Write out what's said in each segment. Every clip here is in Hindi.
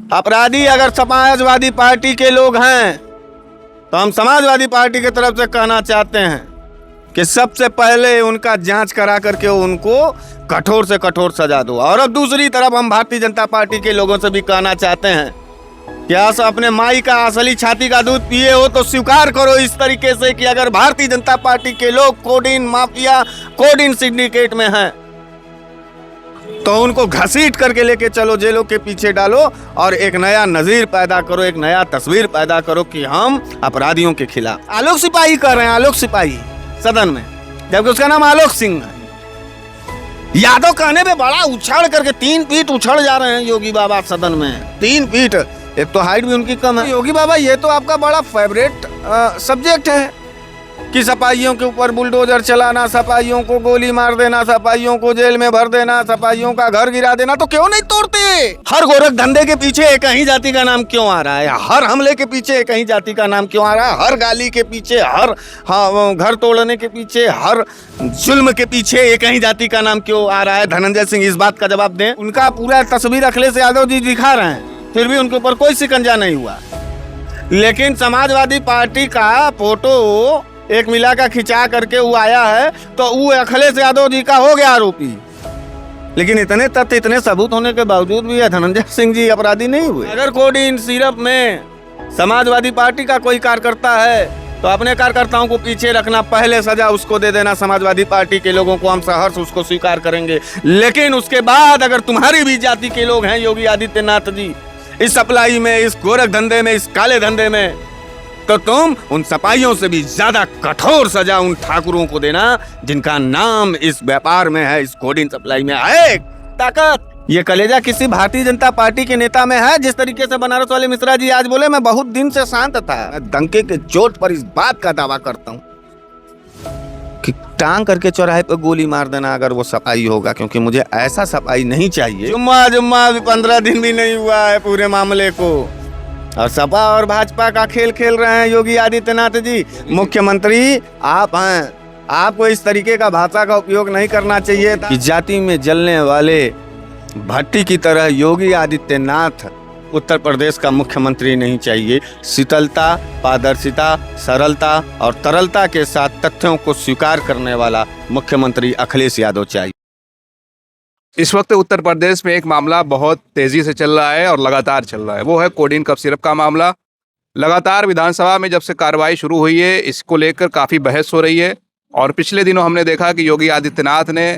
अपराधी अगर समाजवादी पार्टी के लोग हैं तो हम समाजवादी पार्टी की तरफ से कहना चाहते हैं कि सबसे पहले उनका जांच करा करके उनको कठोर से कठोर सजा दो। और अब दूसरी तरफ हम भारतीय जनता पार्टी के लोगों से भी कहना चाहते हैं कि आप अपने माई का असली छाती का दूध पिए हो तो स्वीकार करो इस तरीके से कि अगर भारतीय जनता पार्टी के लोग कोडीन माफिया, कोडीन सिंडिकेट में हैं तो उनको घसीट करके लेके चलो, जेलों के पीछे डालो और एक नया नजीर पैदा करो, एक नया तस्वीर पैदा करो कि हम अपराधियों के खिलाफ। आलोक सिपाही कर रहे हैं, आलोक सिपाही सदन में, जबकि उसका नाम आलोक सिंह है। यादव कहने में बड़ा उछाल करके 3 फीट उछल जा रहे हैं योगी बाबा सदन में, 3 फीट। एक तो हाइट भी उनकी कम है। योगी बाबा ये तो आपका बड़ा फेवरेट सब्जेक्ट है कि सपाहियों के ऊपर बुलडोजर चलाना, सपाहियों को गोली मार देना, सपाहियों को जेल में भर देना, सपाहियों का घर गिरा देना। तो क्यों नहीं तोड़ते? हर गोरख धंधे के पीछे एक ही जाति का नाम क्यों आ रहा है? हर हमले के पीछे एक ही जाति का नाम क्यों आ रहा है? हर गाली के पीछे, हर घर तोड़ने के पीछे, हर जुल्म के पीछे एक ही जाति का नाम क्यों आ रहा है? धनंजय सिंह इस बात का जवाब दें। उनका पूरा तस्वीर अखिलेश यादव जी दिखा रहे हैं, फिर भी उनके ऊपर कोई शिकंजा नहीं हुआ। लेकिन समाजवादी पार्टी का फोटो एक मिला का खिंचा करके वो आया है तो वो अखिलेश यादव जी का हो गया आरोपी। लेकिन इतने तथ्य, इतने सबूत होने के बावजूद भी धनंजय सिंह जी अपराधी नहीं हुए। अगर कोडीन सिरप में समाजवादी पार्टी का कोई कार्यकर्ता है तो अपने कार्यकर्ताओं को पीछे रखना, पहले सजा उसको दे देना। समाजवादी पार्टी के लोगों को हम सहर्ष उसको स्वीकार करेंगे। लेकिन उसके बाद अगर तुम्हारी भी जाति के लोग हैं योगी आदित्यनाथ जी इस सप्लाई में, इस गोरख धंधे में, इस काले धंधे में, तो तुम उन सपाहियों से भी ज्यादा कठोर सजा उन ठाकुरों को देना जिनका नाम इस व्यापार में है, इस कोडीन सप्लाई में है। ताकत ये कलेजा किसी भारतीय जनता पार्टी के नेता में है। जिस तरीके से बनारस वाले मिश्रा जी आज बोले, मैं बहुत दिन से शांत था। मैं डंके के चोट पर इस बात का दावा करता हूँ कि टांग करके चौराहे पर गोली मार देना अगर वो सफाई होगा, क्योंकि मुझे ऐसा सफाई नहीं चाहिए। जुम्मा 15 दिन भी नहीं हुआ है पूरे मामले को और सपा और भाजपा का खेल खेल रहे हैं योगी आदित्यनाथ जी। मुख्यमंत्री आप हैं, आपको इस तरीके का भाषा का उपयोग नहीं करना चाहिए था कि जाति में जलने वाले भट्टी की तरह योगी आदित्यनाथ उत्तर प्रदेश का मुख्यमंत्री नहीं चाहिए। शीतलता, पारदर्शिता, सरलता और तरलता के साथ तथ्यों को स्वीकार करने वाला मुख्यमंत्री अखिलेश यादव चाहिए। इस वक्त उत्तर प्रदेश में एक मामला बहुत तेजी से चल रहा है और लगातार चल रहा है, वो है कोडीन कफ सिरप का मामला। लगातार विधानसभा में जब से कार्रवाई शुरू हुई है इसको लेकर काफ़ी बहस हो रही है और पिछले दिनों हमने देखा कि योगी आदित्यनाथ ने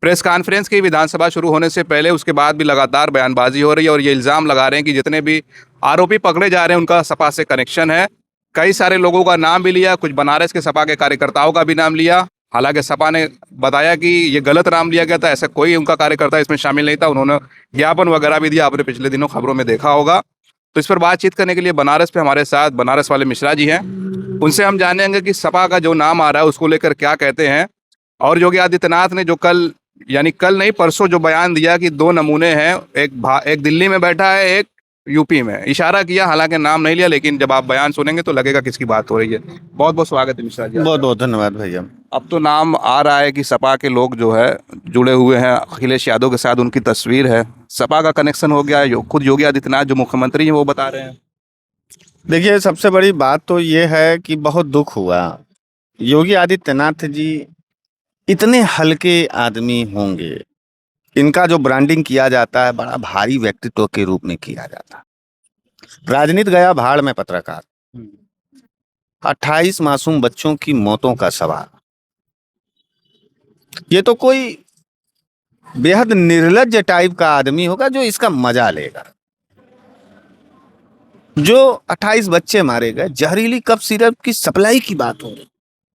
प्रेस कॉन्फ्रेंस की विधानसभा शुरू होने से पहले, उसके बाद भी लगातार बयानबाजी हो रही है और ये इल्ज़ाम लगा रहे हैं कि जितने भी आरोपी पकड़े जा रहे हैं उनका सपा से कनेक्शन है। कई सारे लोगों का नाम भी लिया, कुछ बनारस के सपा के कार्यकर्ताओं का भी नाम लिया। हालांकि सपा ने बताया कि ये गलत नाम लिया गया था, ऐसा कोई उनका कार्यकर्ता इसमें शामिल नहीं था। उन्होंने ज्ञापन वगैरह भी दिया, आपने पिछले दिनों खबरों में देखा होगा। तो इस पर बातचीत करने के लिए बनारस पे हमारे साथ बनारस वाले मिश्रा जी हैं, उनसे हम जानेंगे कि सपा का जो नाम आ रहा है उसको लेकर क्या कहते हैं। और योगी आदित्यनाथ ने जो कल नहीं परसों जो बयान दिया कि 2 नमूने हैं, एक दिल्ली में बैठा है, एक यूपी में, इशारा किया, हालांकि नाम नहीं लिया, लेकिन जब आप बयान सुनेंगे तो लगेगा किसकी बात हो रही है। बहुत बहुत स्वागत है मिश्रा जी। बहुत बहुत धन्यवाद भैया। अब तो नाम आ रहा है कि सपा के लोग जो है जुड़े हुए हैं अखिलेश यादव के साथ, उनकी तस्वीर है, सपा का कनेक्शन हो गया है। खुद योगी आदित्यनाथ जो मुख्यमंत्री हैं वो बता रहे हैं। देखिए, सबसे बड़ी बात तो ये है कि बहुत दुख हुआ। योगी आदित्यनाथ जी इतने हल्के आदमी होंगे, इनका जो ब्रांडिंग किया जाता है बड़ा भारी व्यक्तित्व के रूप में किया जाता है। राजनीति गया भाड़ में पत्रकार, 28 मासूम बच्चों की मौतों का सवाल। ये तो कोई बेहद निर्लज्ज टाइप का आदमी होगा जो इसका मजा लेगा। जो 28 बच्चे मारे गए, जहरीली कफ सिरप की सप्लाई की बात हो रही,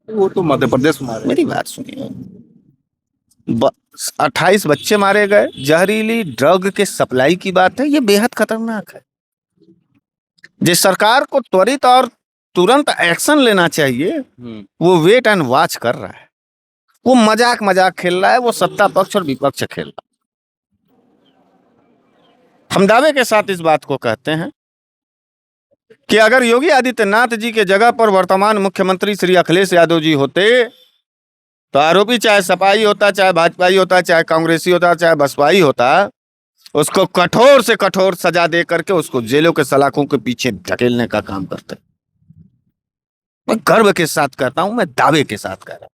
वो तो मध्य प्रदेश में। मेरी बात सुनिए, 28 बच्चे मारे गए, जहरीली ड्रग के सप्लाई की बात है। ये बेहद खतरनाक है। जिस सरकार को त्वरित और तुरंत एक्शन लेना चाहिए वो वेट एंड वॉच कर रहा है। वो मजाक खेल रहा है, वो सत्ता पक्ष और विपक्ष खेल रहा है। हम दावे के साथ इस बात को कहते हैं कि अगर योगी आदित्यनाथ जी के जगह पर वर्तमान मुख्यमंत्री श्री अखिलेश यादव जी होते तो आरोपी चाहे सपाई होता, चाहे भाजपाई होता, चाहे कांग्रेसी होता, चाहे बसपाई होता, उसको कठोर से कठोर सजा दे करके उसको जेलों के सलाखों के पीछे धकेलने का काम करते हैं। मैं गर्व के साथ कहता हूं, मैं दावे के साथ कह रहा हूं।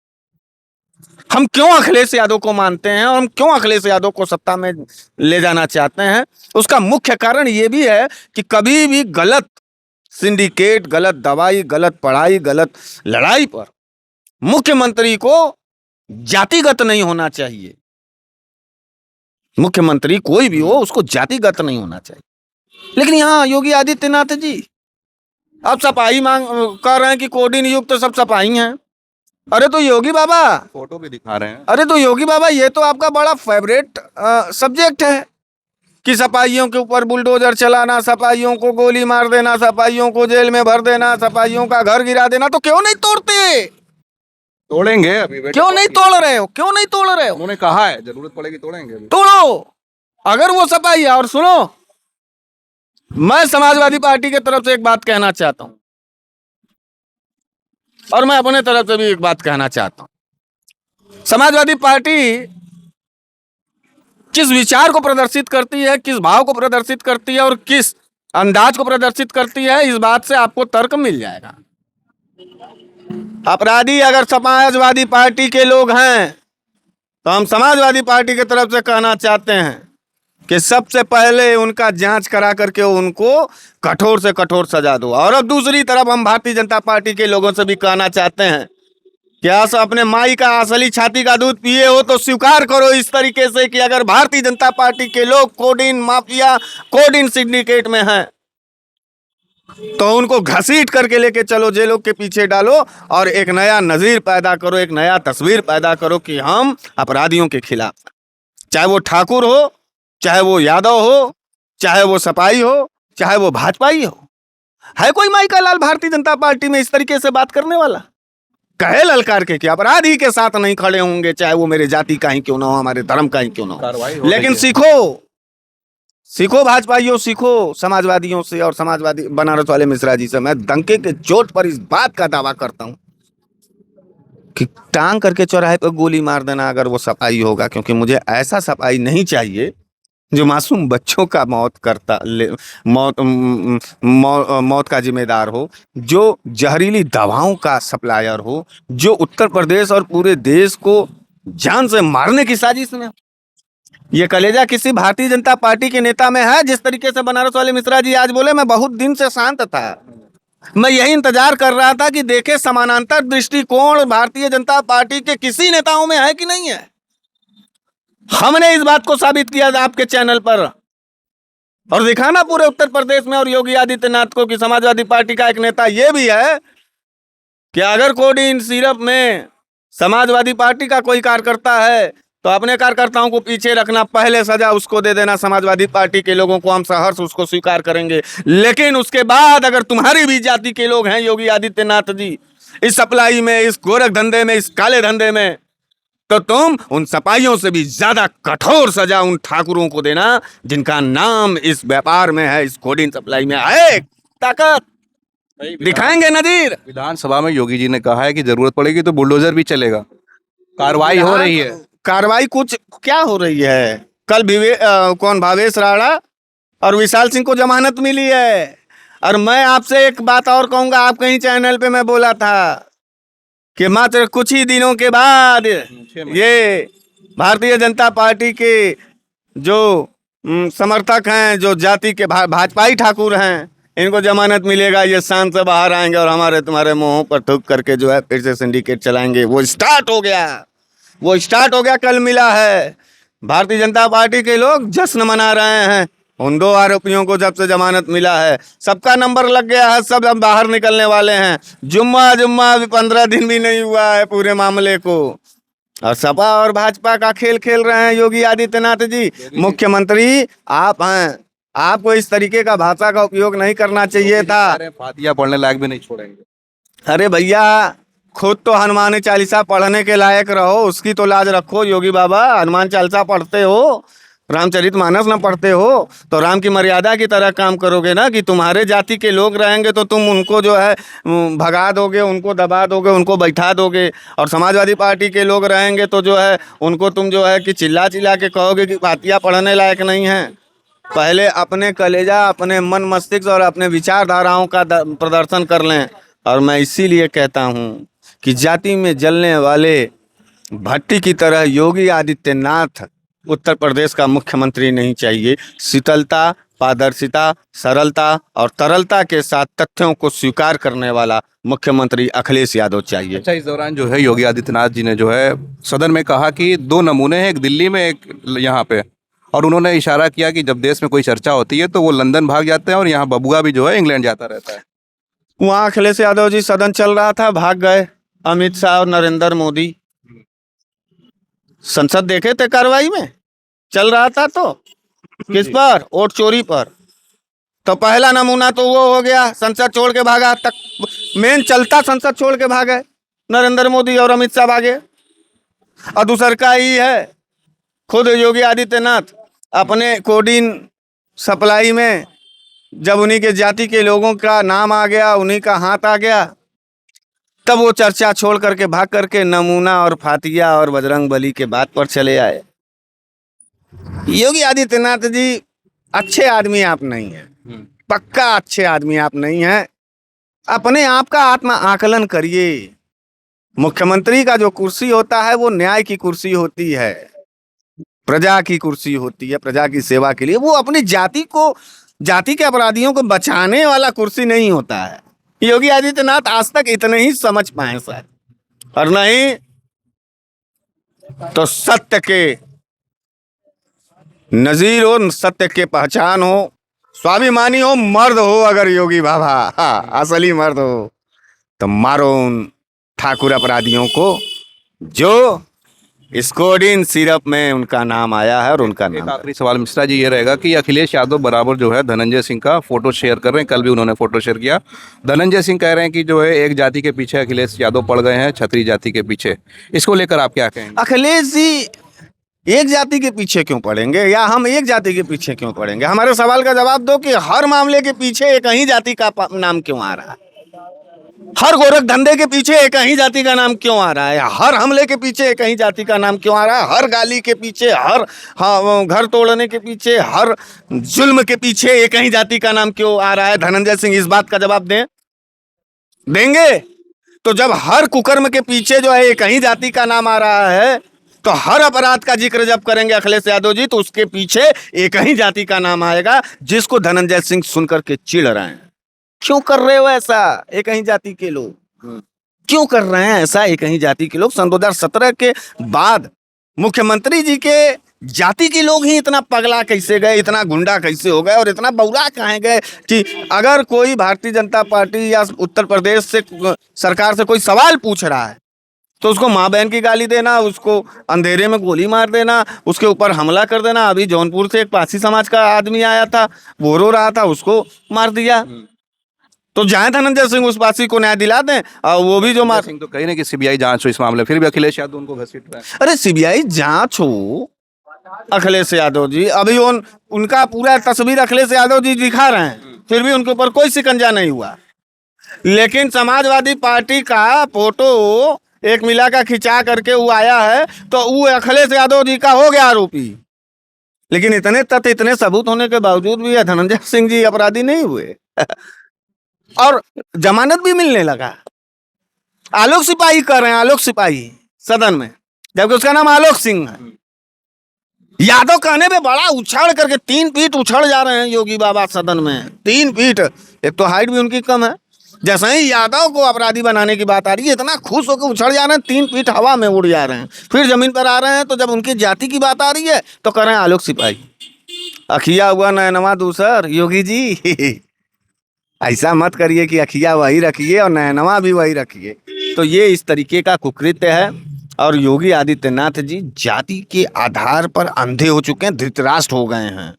हम क्यों अखिलेश यादव को मानते हैं और हम क्यों अखिलेश यादव को सत्ता में ले जाना चाहते हैं, उसका मुख्य कारण यह भी है कि कभी भी गलत सिंडिकेट, गलत दवाई, गलत पढ़ाई, गलत लड़ाई पर मुख्यमंत्री को जातिगत नहीं होना चाहिए। मुख्यमंत्री कोई भी हो उसको जातिगत नहीं होना चाहिए। लेकिन यहाँ योगी आदित्यनाथ जी अब सफाई मांग कर रहे हैं कि कोडिन युक्त तो सब सफाई हैं। अरे तो योगी बाबा, फोटो भी दिखा रहे हैं। अरे तो योगी बाबा, ये तो आपका बड़ा फेवरेट सब्जेक्ट है कि सफाइयों के ऊपर बुलडोजर चलाना, सफाइयों को गोली मार देना, सफाइयों को जेल में भर देना, सफाइयों का घर गिरा देना। तो क्यों नहीं तोड़ते? तोड़ेंगे अभी। क्यों नहीं तोड़ रहे हो? क्यों नहीं तोड़ रहे हो? उन्होंने कहा है जरूरत पड़ेगी तोड़ेंगे। तोड़ो अगर वो सफाई है। और सुनो, मैं समाजवादी पार्टी की तरफ से एक बात कहना चाहता हूं और मैं अपने तरफ से भी एक बात कहना चाहता हूं। समाजवादी पार्टी किस विचार को प्रदर्शित करती है, किस भाव को प्रदर्शित करती है और किस अंदाज को प्रदर्शित करती है, इस बात से आपको तर्क मिल जाएगा। अपराधी अगर समाजवादी पार्टी के लोग हैं तो हम समाजवादी पार्टी की तरफ से कहना चाहते हैं कि सबसे पहले उनका जांच करा करके उनको कठोर से कठोर सजा दो। और अब दूसरी तरफ हम भारतीय जनता पार्टी के लोगों से भी कहना चाहते हैं कि आप अपने माई का असली छाती का दूध पिए हो तो स्वीकार करो इस तरीके से कि अगर भारतीय जनता पार्टी के लोग कोडिन माफिया, कोडिन सिंडिकेट में हैं तो उनको घसीट करके लेके चलो, जेलों के पीछे डालो और एक नया नजीर पैदा करो, एक नया तस्वीर पैदा करो कि हम अपराधियों के खिलाफ, चाहे वो ठाकुर हो, चाहे वो यादव हो, चाहे वो सपाई हो, चाहे वो भाजपाई हो। है कोई माई का लाल भारतीय जनता पार्टी में इस तरीके से बात करने वाला? कहे ललकार के कि अपराधी के साथ नहीं खड़े होंगे, चाहे वो मेरे जाति का ही क्यों ना हो, हमारे धर्म का ही क्यों ना हो। लेकिन सीखो भाजपाइयों, सीखो समाजवादियों से और समाजवादी बनारस वाले मिश्रा जी से। मैं डंके के चोट पर इस बात का दावा करता हूं कि टांग करके चौराहे पर गोली मार देना अगर वो सफाई होगा, क्योंकि मुझे ऐसा सफाई नहीं चाहिए जो मासूम बच्चों का मौत का जिम्मेदार हो, जो जहरीली दवाओं का सप्लायर हो, जो उत्तर प्रदेश और पूरे देश को जान से मारने की साजिश में। ये कलेजा किसी भारतीय जनता पार्टी के नेता में है? जिस तरीके से बनारस वाले मिश्रा जी आज बोले, मैं बहुत दिन से शांत था। मैं यही इंतजार कर रहा था कि देखे समानांतर दृष्टिकोण भारतीय जनता पार्टी के किसी नेताओं में है कि नहीं है। हमने इस बात को साबित किया आपके चैनल पर और दिखाना पूरे उत्तर प्रदेश में और योगी आदित्यनाथ को कि समाजवादी पार्टी का एक नेता यह भी है कि अगर कोडिन सिरप में समाजवादी पार्टी का कोई कार्यकर्ता है तो अपने कार्यकर्ताओं को पीछे रखना, पहले सजा उसको दे देना। समाजवादी पार्टी के लोगों को हम सहर्ष उसको स्वीकार करेंगे। लेकिन उसके बाद अगर तुम्हारी भी जाति के लोग हैं योगी आदित्यनाथ जी इस सप्लाई में, इस गोरख धंधे में, इस काले धंधे में, तो तुम उन सपाइयों से भी ज्यादा कठोर सजा उन ठाकुरों को देना जिनका नाम इस व्यापार में है, इस कोडिन सप्लाई में है। ताकत दिखाएंगे नजीर। विधानसभा में योगी जी ने कहा है कि जरूरत पड़ेगी तो बुलडोजर भी चलेगा। कार्रवाई हो रही है। कार्रवाई कुछ क्या हो रही है? कल कौन भावेश राणा और विशाल सिंह को जमानत मिली है। और मैं आपसे एक बात और कहूंगा, आप कहीं चैनल पे मैं बोला था कि मात्र कुछ ही दिनों के बाद ये भारतीय जनता पार्टी के जो समर्थक हैं, जो जाति के भाजपाई ठाकुर हैं, इनको जमानत मिलेगा, ये शान से बाहर आएंगे और हमारे तुम्हारे मुंहों पर थूक करके जो है फिर से सिंडिकेट चलाएंगे। वो स्टार्ट हो गया, कल मिला है। भारतीय जनता पार्टी के लोग जश्न मना रहे हैं उन 2 आरोपियों को जब से जमानत मिला है। सबका नंबर लग गया है, सब अब बाहर निकलने वाले हैं। जुम्मा अभी 15 दिन भी नहीं हुआ है पूरे मामले को और सपा और भाजपा का खेल खेल रहे हैं योगी आदित्यनाथ जी। मुख्यमंत्री आप हैं, आपको इस तरीके का भाषा का उपयोग नहीं करना चाहिए था। फातिया पढ़ने लायक भी नहीं छोड़ेंगे। अरे भैया, खुद तो हनुमान चालीसा पढ़ने के लायक रहो, उसकी तो लाज रखो योगी बाबा। हनुमान चालीसा पढ़ते हो, रामचरितमानस न पढ़ते हो तो राम की मर्यादा की तरह काम करोगे ना कि तुम्हारे जाति के लोग रहेंगे तो तुम उनको जो है भगा दोगे, उनको दबा दोगे, उनको बैठा दोगे। और समाजवादी पार्टी के लोग रहेंगे तो जो है उनको तुम जो है कि चिल्ला चिल्ला के कहोगे कि फातिया पढ़ने लायक नहीं है। पहले अपने कलेजा, अपने मन मस्तिष्क और अपने विचारधाराओं का प्रदर्शन कर लें। और मैं इसीलिए कहता हूँ कि जाति में जलने वाले भट्टी की तरह योगी आदित्यनाथ उत्तर प्रदेश का मुख्यमंत्री नहीं चाहिए। शीतलता, पारदर्शिता, सरलता और तरलता के साथ तथ्यों को स्वीकार करने वाला मुख्यमंत्री अखिलेश यादव चाहिए। अच्छा, इस दौरान जो है योगी आदित्यनाथ जी ने जो है सदन में कहा कि 2 नमूने हैं, एक दिल्ली में एक यहाँ पे, और उन्होंने इशारा किया कि जब देश में कोई चर्चा होती है तो वो लंदन भाग जाते हैं और यहाँ बबुआ भी जो है इंग्लैंड जाता रहता है। वहाँ अखिलेश यादव जी सदन चल रहा था, भाग गए अमित शाह और नरेंद्र मोदी। संसद देखे थे कार्रवाई में, चल रहा था तो किस पर? वोट चोरी पर। तो पहला नमूना तो वो हो गया, संसद छोड़ के भागा। तक मेन चलता संसद छोड़ के भागे नरेंद्र मोदी और अमित शाह भागे। और दूसर का ही है, खुद योगी आदित्यनाथ अपने कोडिन सप्लाई में जब उन्हीं के जाति के लोगों का नाम आ गया, उन्हीं का हाथ आ गया, तब वो चर्चा छोड़ करके भाग करके नमूना और फातिया और बजरंग बली के बात पर चले आए। योगी आदित्यनाथ जी अच्छे आदमी आप नहीं हैं, पक्का अच्छे आदमी आप नहीं हैं। अपने आप का आत्म आकलन करिए। मुख्यमंत्री का जो कुर्सी होता है वो न्याय की कुर्सी होती है, प्रजा की कुर्सी होती है, प्रजा की सेवा के लिए। वो अपनी जाति को, जाति के अपराधियों को बचाने वाला कुर्सी नहीं होता है। योगी आदित्यनाथ आज तक इतने ही समझ पाए शायद, और नहीं तो सत्य के नजीर हो, सत्य के पहचान हो, स्वाभिमानी हो, मर्द हो। अगर योगी बाबा असली मर्द हो तो मारो उन ठाकुर अपराधियों को जो इस कोडिन सिरप में उनका नाम आया है और उनका एक नाम। आखिरी सवाल मिश्रा जी ये रहेगा कि अखिलेश यादव बराबर जो है धनंजय सिंह का फोटो शेयर कर रहे हैं, कल भी उन्होंने फोटो शेयर किया। धनंजय सिंह कह रहे हैं कि जो है एक जाति के पीछे अखिलेश यादव पड़ गए हैं, क्षत्रिय जाति के पीछे। इसको लेकर आप क्या कहेंगे? अखिलेश जी एक जाति के पीछे क्यों पड़ेंगे, या हम एक जाति के पीछे क्यों पड़ेंगे? हमारे सवाल का जवाब दो कि हर मामले के पीछे एक ही जाति का नाम क्यों आ रहा है? हर गोरख धंधे के पीछे एक ही जाति का नाम क्यों आ रहा है? हर हमले के पीछे एक ही जाति का नाम क्यों आ रहा है? हर गाली के पीछे, हर घर तोड़ने के पीछे, हर जुल्म के पीछे एक ही जाति का नाम क्यों आ रहा है? धनंजय सिंह इस बात का जवाब देंगे? तो जब हर कुकर्म के पीछे जो है एक ही जाति का नाम आ रहा है, तो हर अपराध का जिक्र जब करेंगे अखिलेश यादव जी, तो उसके पीछे एक ही जाति का नाम आएगा, जिसको धनंजय सिंह सुनकर के चिढ़ रहे हैं। क्यों कर रहे हो ऐसा? एक ही जाति के लोग क्यों कर रहे हैं ऐसा? एक ही जाति के लोग सन 2017 के बाद मुख्यमंत्री जी के जाति के लोग ही इतना पगला कैसे गए, इतना गुंडा कैसे हो गए और इतना बौरा कहाँ गए कि अगर कोई भारतीय जनता पार्टी या उत्तर प्रदेश से सरकार से कोई सवाल पूछ रहा है तो उसको माँ बहन की गाली देना, उसको अंधेरे में गोली मार देना, उसके ऊपर हमला कर देना। अभी जौनपुर से एक पासी समाज का आदमी आया था, वो रो रहा था, उसको मार दिया। तो जाए धनंजय सिंह उस पासी को न्याय दिला दें, और वो भी जो मार सिंह तो कहीं ना कि सीबीआई जांच हो इस मामले, फिर भी अखिलेश यादव उनको घसीट रहे हैं। अरे सीबीआई जांच हो, अखिलेश यादव जी अभी उनका पूरा तस्वीर अखिलेश यादव जी दिखा रहे हैं, फिर भी उनके ऊपर कोई शिकंजा नहीं हुआ। लेकिन समाजवादी पार्टी का फोटो एक मिला का खिंचा करके वो आया है, तो वो अखिलेश यादव जी का हो गया आरोपी। लेकिन इतने तथ्य, इतने सबूत होने के बावजूद भी धनंजय सिंह जी अपराधी नहीं हुए और जमानत भी मिलने लगा। आलोक सिपाही कर रहे हैं, आलोक सिपाही सदन में, जबकि उसका नाम आलोक सिंह है। यादव कहने पे बड़ा उछाड़ करके 3 फीट उछड़ जा रहे हैं योगी बाबा सदन में, 3 फीट। एक तो हाइट भी उनकी कम है। जैसे ही यादव को अपराधी बनाने की बात आ रही है, इतना खुश होकर उछड़ जा रहे हैं, 3 फीट हवा में उड़ जा रहे हैं। फिर जमीन पर आ रहे हैं तो जब उनकी जाति की बात आ रही है तो कर रहे हैं आलोक सिपाही। अखिया हुआ नैनवा दूसर। योगी जी ऐसा मत करिए कि अखिया वही रखिए और नैनवा भी वही रखिए। तो ये इस तरीके का कुकृत्य है। और योगी आदित्यनाथ जी जाति के आधार पर अंधे हो चुके हैं, धृतराष्ट्र हो गए हैं।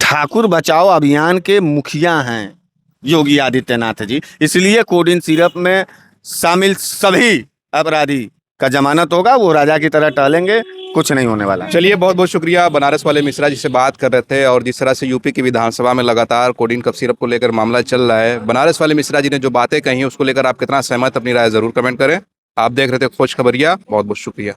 ठाकुर बचाओ अभियान के मुखिया हैं योगी आदित्यनाथ जी, इसलिए कोडिन सिरप में शामिल सभी अपराधी का जमानत होगा, वो राजा की तरह टहलेंगे, कुछ नहीं होने वाला। चलिए, बहुत बहुत शुक्रिया बनारस वाले मिश्रा जी से बात कर रहे थे। और जिस तरह से यूपी की विधानसभा में लगातार कोडिन कफ सिरप को लेकर मामला चल रहा है, बनारस वाले मिश्रा जी ने जो बातें कही उसको लेकर आप कितना सहमत, अपनी राय जरूर कमेंट करें। आप देख रहे थे खोज खबरिया, बहुत बहुत शुक्रिया।